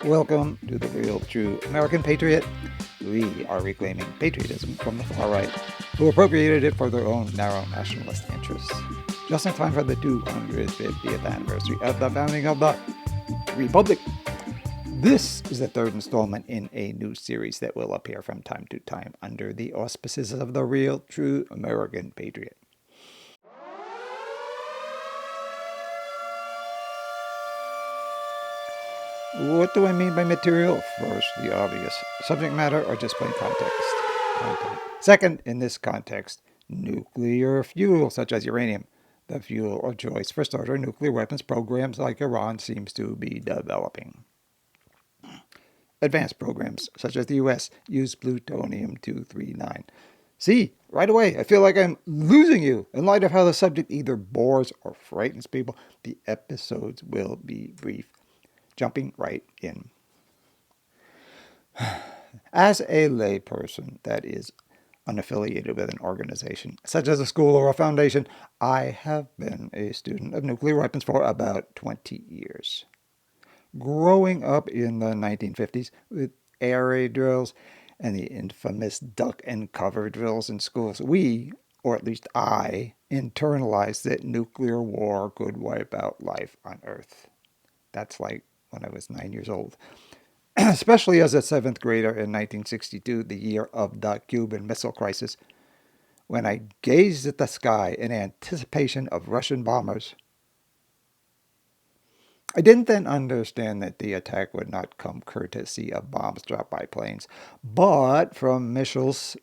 Welcome to the real, true American Patriot. We are reclaiming patriotism from the far right, who appropriated it for their own narrow nationalist interests. Just in time for the 250th anniversary of the founding of the Republic. This is the third installment in a new series that will appear from time to time under the auspices of the real, true American Patriot. What do I mean by material? First, the obvious. Subject matter or just plain context? Content. Second, in this context, nuclear fuel, such as uranium, the fuel of choice for starter nuclear weapons programs like Iran seems to be developing. Advanced programs, such as the U.S., use plutonium-239. See, right away, I feel like I'm losing you. In light of how the subject either bores or frightens people, the episodes will be brief. Jumping right in. As a layperson that is unaffiliated with an organization, such as a school or a foundation, I have been a student of nuclear weapons for about 20 years. Growing up in the 1950s with air raid drills and the infamous duck and cover drills in schools, we, or at least I, internalized that nuclear war could wipe out life on Earth. That's like when I was 9 years old. Especially as a seventh grader in 1962, the year of the Cuban Missile Crisis, when I gazed at the sky in anticipation of Russian bombers. I didn't then understand that the attack would not come courtesy of bombs dropped by planes, but from missiles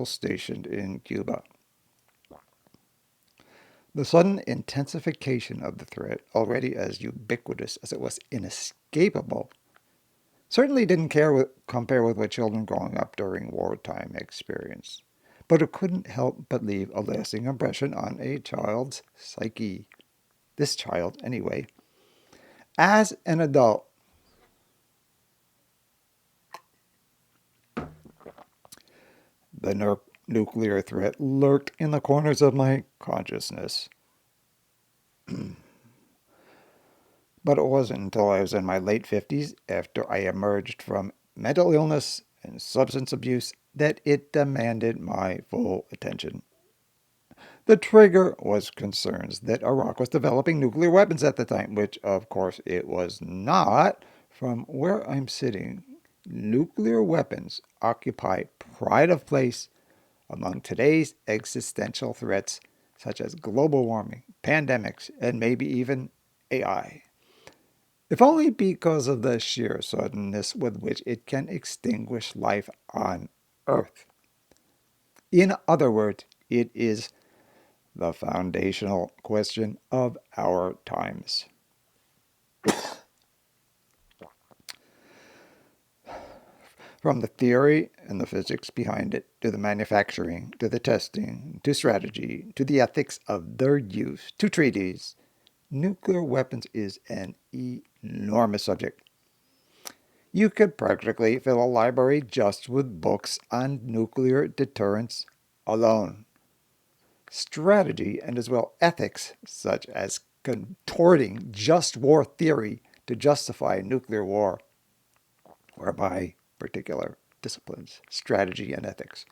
stationed in Cuba. The sudden intensification of the threat, already as ubiquitous as it was inescapable, certainly didn't compare with what children growing up during wartime experienced. But it couldn't help but leave a lasting impression on a child's psyche. This child, anyway. As an adult, the nuclear threat lurked in the corners of my consciousness. But it wasn't until I was in my late 50s, after I emerged from mental illness and substance abuse, that it demanded my full attention. The trigger was concerns that Iraq was developing nuclear weapons at the time, which of course it was not. From where I'm sitting, nuclear weapons occupy pride of place among today's existential threats such as global warming, pandemics, and maybe even AI. If only because of the sheer suddenness with which it can extinguish life on Earth. In other words, it is the foundational question of our times. From the theory and the physics behind it, to the manufacturing, to the testing, to strategy, to the ethics of their use, to treaties, nuclear weapons is an enormous subject. You could practically fill a library just with books on nuclear deterrence alone. Strategy and as well ethics, such as contorting just war theory to justify nuclear war, whereby particular disciplines, strategy and ethics.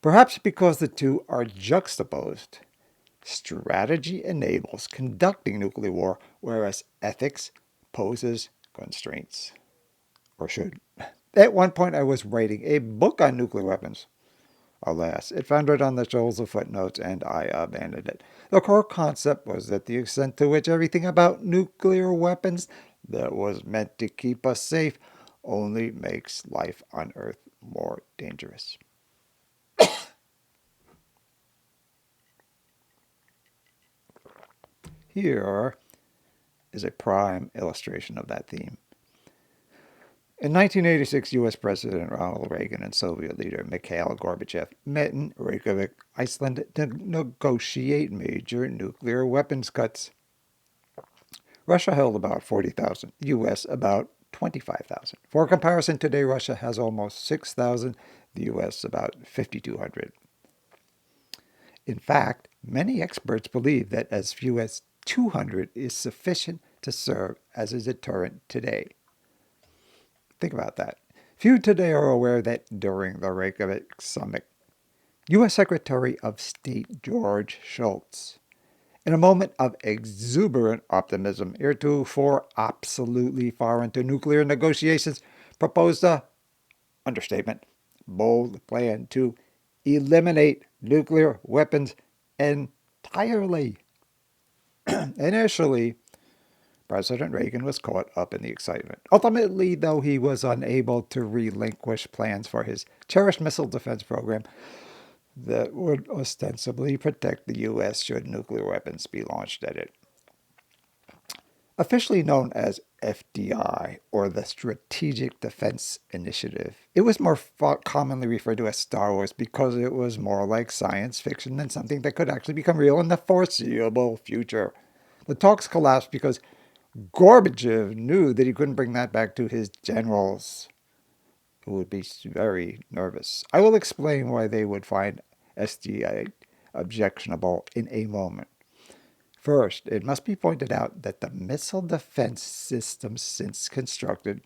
Perhaps because the two are juxtaposed, strategy enables conducting nuclear war, whereas ethics poses constraints. Or should. At one point, I was writing a book on nuclear weapons. Alas, it foundered on the shoals of footnotes, and I abandoned it. The core concept was that the extent to which everything about nuclear weapons that was meant to keep us safe only makes life on Earth more dangerous. Here is a prime illustration of that theme. In 1986, U.S. President Ronald Reagan and Soviet leader Mikhail Gorbachev met in Reykjavik, Iceland, to negotiate major nuclear weapons cuts. Russia held about 40,000, the U.S. about 25,000. For comparison, today Russia has almost 6,000, the U.S. about 5,200. In fact, many experts believe that as few as 200 is sufficient to serve as a deterrent today. Think about that. Few today are aware that during the Reykjavik summit, U.S. Secretary of State George Shultz, in a moment of exuberant optimism, heretofore absolutely foreign to nuclear negotiations, proposed a, understatement, bold plan to eliminate nuclear weapons entirely. Initially, President Reagan was caught up in the excitement. Ultimately, though, he was unable to relinquish plans for his cherished missile defense program that would ostensibly protect the U.S. should nuclear weapons be launched at it. Officially known as FDI, or the Strategic Defense Initiative, it was more commonly referred to as Star Wars because it was more like science fiction than something that could actually become real in the foreseeable future. The talks collapsed because Gorbachev knew that he couldn't bring that back to his generals, who would be very nervous. I will explain why they would find SDI objectionable in a moment. First, it must be pointed out that the missile defense systems since constructed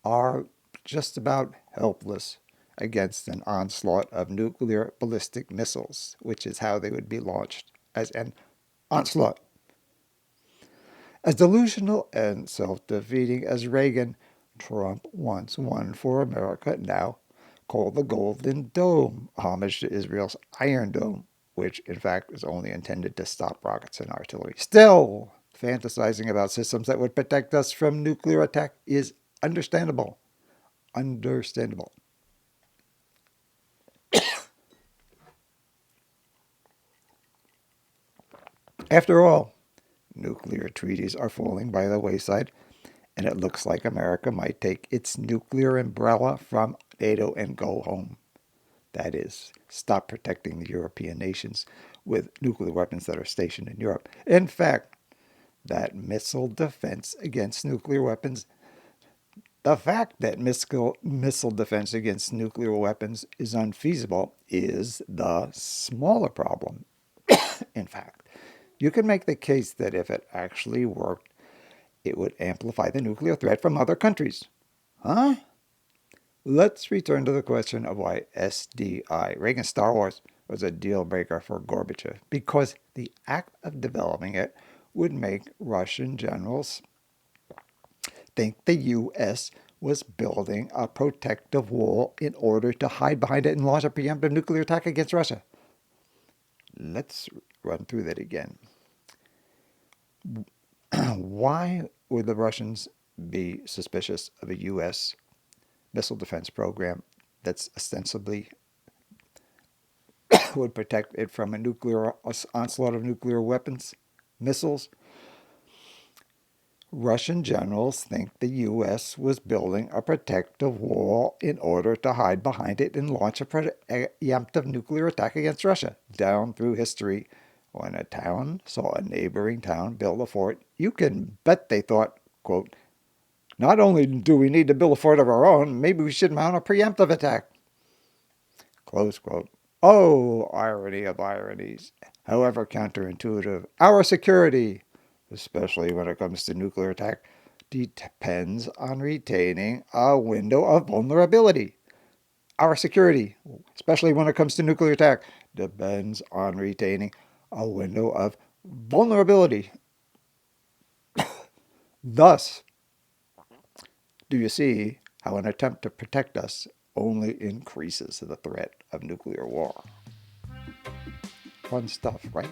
are just about helpless against an onslaught of nuclear ballistic missiles, which is how they would be launched as an onslaught. As delusional and self-defeating as Reagan, Trump once won for America, now called the Golden Dome, homage to Israel's Iron Dome, which in fact is only intended to stop rockets and artillery. Still, fantasizing about systems that would protect us from nuclear attack is understandable. Understandable. After all, nuclear treaties are falling by the wayside, and it looks like America might take its nuclear umbrella from NATO and go home. That is, stop protecting the European nations with nuclear weapons that are stationed in Europe. In fact, that missile defense against nuclear weapons, the fact that missile defense against nuclear weapons is unfeasible is the smaller problem. In fact, you can make the case that if it actually worked, it would amplify the nuclear threat from other countries. Huh? Let's return to the question of why SDI, Reagan's Star Wars, was a deal breaker for Gorbachev. Because the act of developing it would make Russian generals think the U.S. was building a protective wall in order to hide behind it and launch a preemptive nuclear attack against Russia. Let's run through that again. Why would the Russians be suspicious of a U.S. missile defense program that's ostensibly would protect it from a nuclear onslaught of nuclear weapons, missiles? Russian generals think the U.S. was building a protective wall in order to hide behind it and launch a preemptive nuclear attack against Russia. Down through history, when a town saw a neighboring town build a fort, you can bet they thought, quote, not only do we need to build a fort of our own, maybe we should mount a preemptive attack. Close quote. Oh, irony of ironies. However counterintuitive, our security, especially when it comes to nuclear attack, depends on retaining a window of vulnerability. Our security, especially when it comes to nuclear attack, depends on retaining a window of vulnerability. Thus, do you see how an attempt to protect us only increases the threat of nuclear war? Fun stuff, right?